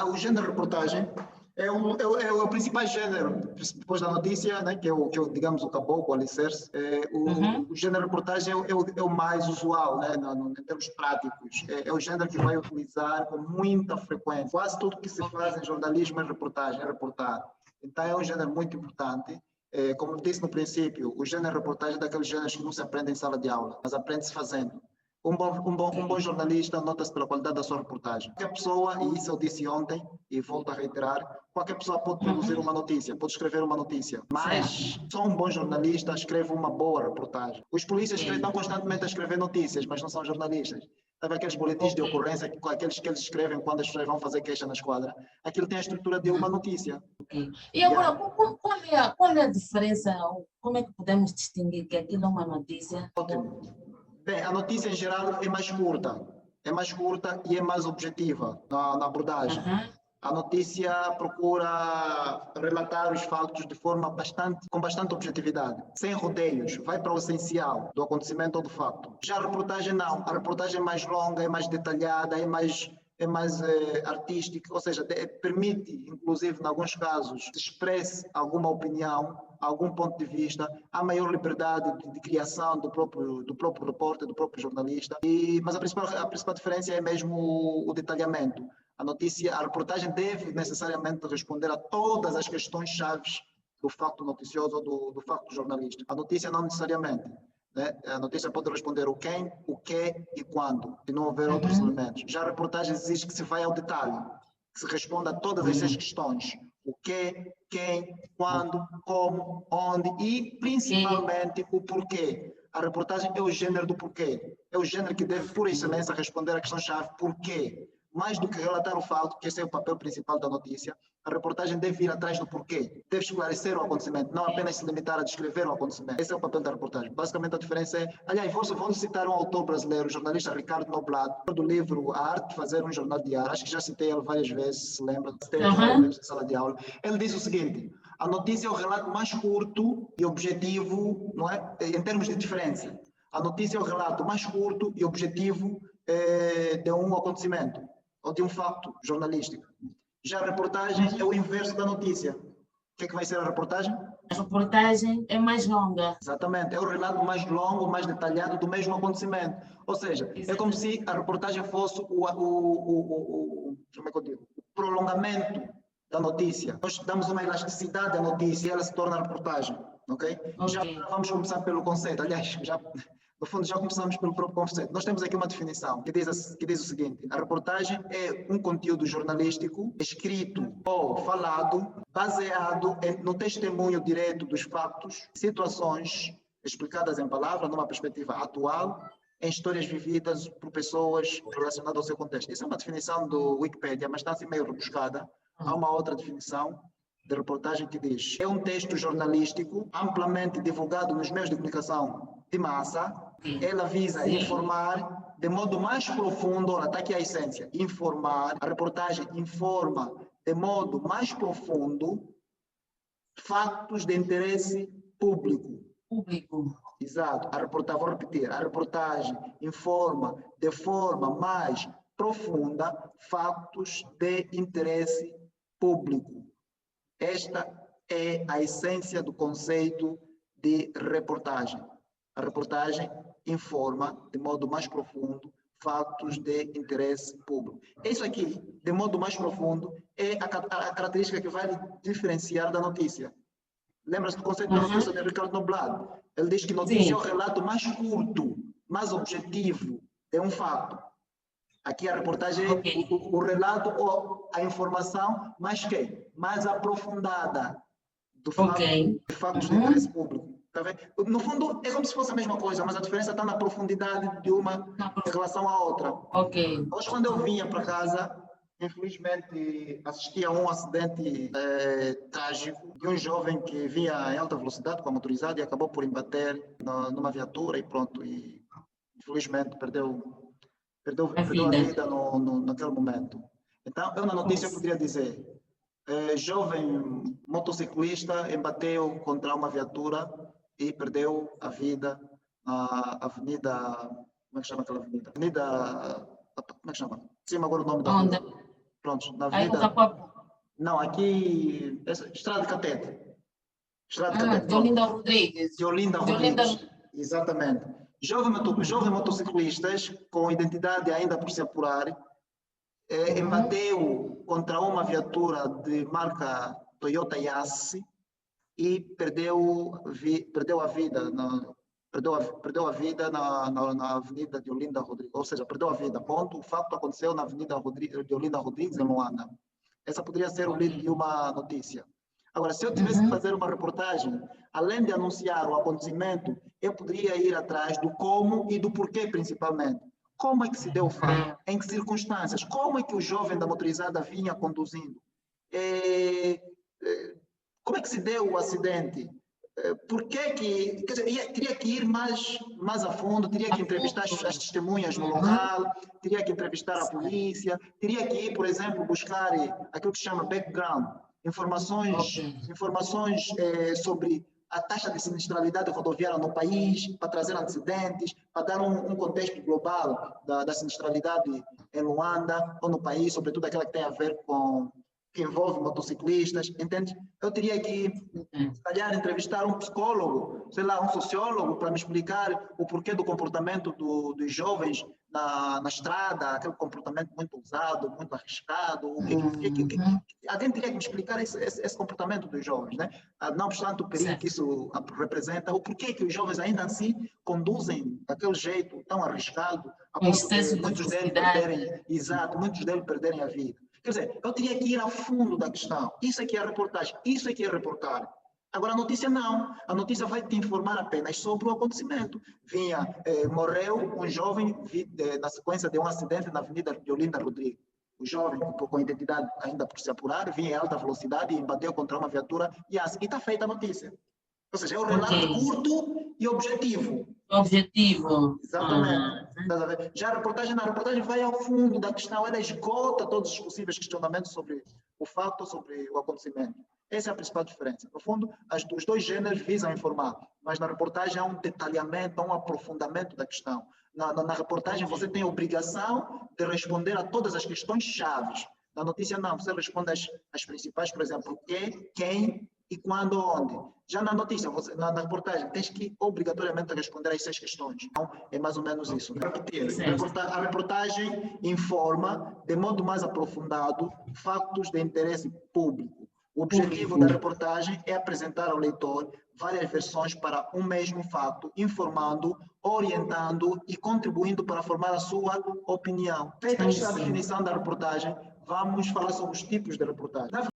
o género reportagem é o principal género, depois da notícia, né, que é o digamos, o caboclo, o alicerce. O género reportagem é o mais usual, né, em termos práticos. É o género que vai utilizar com muita frequência. Quase tudo que se faz em jornalismo é reportagem, é reportar. Então, é um género muito importante. Como eu disse no princípio, o género reportagem é daqueles géneros que não se aprende em sala de aula, mas aprende-se fazendo. Um bom jornalista nota-se pela qualidade da sua reportagem. Qualquer pessoa, e isso eu disse ontem, e volto a reiterar, qualquer pessoa pode produzir uma notícia, pode escrever uma notícia, mas só um bom jornalista escreve uma boa reportagem. Os polícias estão constantemente a escrever notícias, mas não são jornalistas. Sabe aqueles boletins de ocorrência, aqueles que eles escrevem quando as pessoas vão fazer queixa na esquadra? Aquilo tem a estrutura de uma notícia. E agora, qual é a diferença? Como é que podemos distinguir que aquilo é uma notícia? Ótimo. Bem, a notícia em geral é mais curta e é mais objetiva na abordagem. A notícia procura relatar os fatos de forma com bastante objetividade, sem rodeios, vai para o essencial do acontecimento ou do facto. Já a reportagem não, a reportagem é mais longa, é mais detalhada, é mais artística, ou seja, permite, inclusive, em alguns casos, que se expresse alguma opinião, algum ponto de vista, há maior liberdade de criação do próprio repórter, do próprio jornalista, mas a principal diferença é mesmo o detalhamento. A reportagem deve necessariamente responder a todas as questões chaves do facto noticioso ou do facto jornalístico. A notícia não necessariamente. Né? A notícia pode responder o quem, o que e quando, se não houver outros elementos. Já a reportagem exige que se vai ao detalhe, que se responda a todas essas questões. O que, quem, quando, como, onde e, principalmente, o porquê. A reportagem é o gênero do porquê. É o gênero que deve, por excelência, responder à questão-chave porquê. Mais do que relatar o fato, que esse é o papel principal da notícia, a reportagem deve ir atrás do porquê. Deve esclarecer o acontecimento, não apenas se limitar a descrever o acontecimento. Esse é o papel da reportagem. Basicamente, a diferença é... Aliás, vou citar um autor brasileiro, o jornalista Ricardo Noblat, do livro A Arte de Fazer um Jornal Diário. Acho que já citei ele várias vezes, se lembra, várias vezes em sala de aula. Ele diz o seguinte: a notícia é o relato mais curto e objetivo, não é? Em termos de diferença. A notícia é o relato mais curto e objetivo de um acontecimento ou de um facto jornalístico. Já a reportagem é o inverso da notícia. O que é que vai ser a reportagem? A reportagem é mais longa. Exatamente, é o relato mais longo, mais detalhado do mesmo acontecimento. Ou seja, é como se a reportagem fosse como é que eu digo? O prolongamento da notícia. Nós damos uma elasticidade à notícia e ela se torna a reportagem. Okay? Já vamos começar pelo conceito. Aliás, no fundo, já começamos pelo próprio conceito. Nós temos aqui uma definição que diz o seguinte: a reportagem é um conteúdo jornalístico escrito ou falado baseado no testemunho direto dos fatos, situações explicadas em palavras, numa perspectiva atual, em histórias vividas por pessoas relacionadas ao seu contexto. Isso é uma definição do Wikipedia, mas está assim meio rebuscada. Há uma outra definição de reportagem que diz: é um texto jornalístico amplamente divulgado nos meios de comunicação de massa. Ela visa informar de modo mais profundo, está aqui a essência, informar, a reportagem informa de modo mais profundo fatos de interesse público. Exato, vou repetir, a reportagem informa de forma mais profunda fatos de interesse público. Esta é a essência do conceito de reportagem. A reportagem informa de modo mais profundo fatos de interesse público. Isso aqui, de modo mais profundo, é a característica que vai diferenciar da notícia. Lembra-se do conceito da notícia de Ricardo Noblat? Ele diz que notícia é o relato mais curto, mais objetivo de um fato. Aqui a reportagem é o relato ou a informação mais aprofundada do fato, de fatos de interesse público. Tá vendo? No fundo, é como se fosse a mesma coisa, mas a diferença está na profundidade de uma em relação à outra. Hoje, quando eu vinha para casa, infelizmente assisti a um acidente trágico de um jovem que vinha em alta velocidade com a motorizada e acabou por embater numa viatura e pronto. E infelizmente perdeu a vida naquele momento. Então, eu na notícia poderia dizer: jovem motociclista embateu contra uma viatura e perdeu a vida na avenida, como é que chama aquela avenida? Como é que chama? Sim, agora o nome da rua. Pronto, na Aí no Avenida... Cacoal. Não, aqui... Estrada de Catete. Estrada de Catete, De pronto. Olinda Rodrigues. De Olinda De Olinda. Rodrigues. Exatamente. Jovens motociclistas com identidade ainda por se apurar, embateu contra uma viatura de marca Toyota Yaris e perdeu a vida na Avenida de Olinda Rodrigues, ou seja, perdeu a vida, ponto. O fato aconteceu na Avenida de Olinda Rodrigues, em Luanda. Essa poderia ser o lead de uma notícia. Agora, se eu tivesse que fazer uma reportagem, além de anunciar o acontecimento, eu poderia ir atrás do como e do porquê, principalmente. Como é que se deu o fato? Em que circunstâncias? Como é que o jovem da motorizada vinha conduzindo? Como é que se deu o acidente? Por que que... Quer dizer, teria que ir mais a fundo, teria que entrevistar as testemunhas no local, teria que entrevistar a polícia, teria que ir, por exemplo, buscar aquilo que se chama background, informações sobre a taxa de sinistralidade rodoviária no país, para trazer antecedentes, para dar um contexto global da sinistralidade em Luanda ou no país, sobretudo aquela que tem a ver com... que envolve motociclistas, entende? Eu teria que, se calhar, entrevistar um psicólogo, sei lá, um sociólogo, para me explicar o porquê do comportamento dos jovens na estrada, aquele comportamento muito ousado, muito arriscado. Alguém teria que me explicar esse comportamento dos jovens, né? Não obstante o perigo que isso representa, o porquê que os jovens ainda assim conduzem daquele jeito tão arriscado, a ponto de muitos deles perderem a vida. Quer dizer, eu teria que ir a fundo da questão. Isso é que é a reportagem, isso é que é reportar. Agora, a notícia não. A notícia vai te informar apenas sobre o acontecimento. Morreu um jovem na sequência de um acidente na Avenida de Olinda Rodrigues. O jovem, com identidade ainda por se apurar, vinha em alta velocidade e bateu contra uma viatura e está feita a notícia. Ou seja, é um relato curto e objetivo. Exatamente. Já a reportagem vai ao fundo da questão, ela esgota todos os possíveis questionamentos sobre o fato, sobre o acontecimento. Essa é a principal diferença. No fundo, os dois gêneros visam informar, mas na reportagem há um detalhamento, há um aprofundamento da questão. Na reportagem você tem a obrigação de responder a todas as questões chaves. Na notícia não, você responde as principais, por exemplo, o que, quem e quando, onde. Já na notícia, na reportagem, tens que obrigatoriamente responder às 6 questões. Então, é mais ou menos isso. A reportagem informa, de modo mais aprofundado, fatos de interesse público. O objetivo da reportagem é apresentar ao leitor várias versões para um mesmo fato, informando, orientando e contribuindo para formar a sua opinião. Feita esta definição da reportagem, vamos falar sobre os tipos de reportagem. Na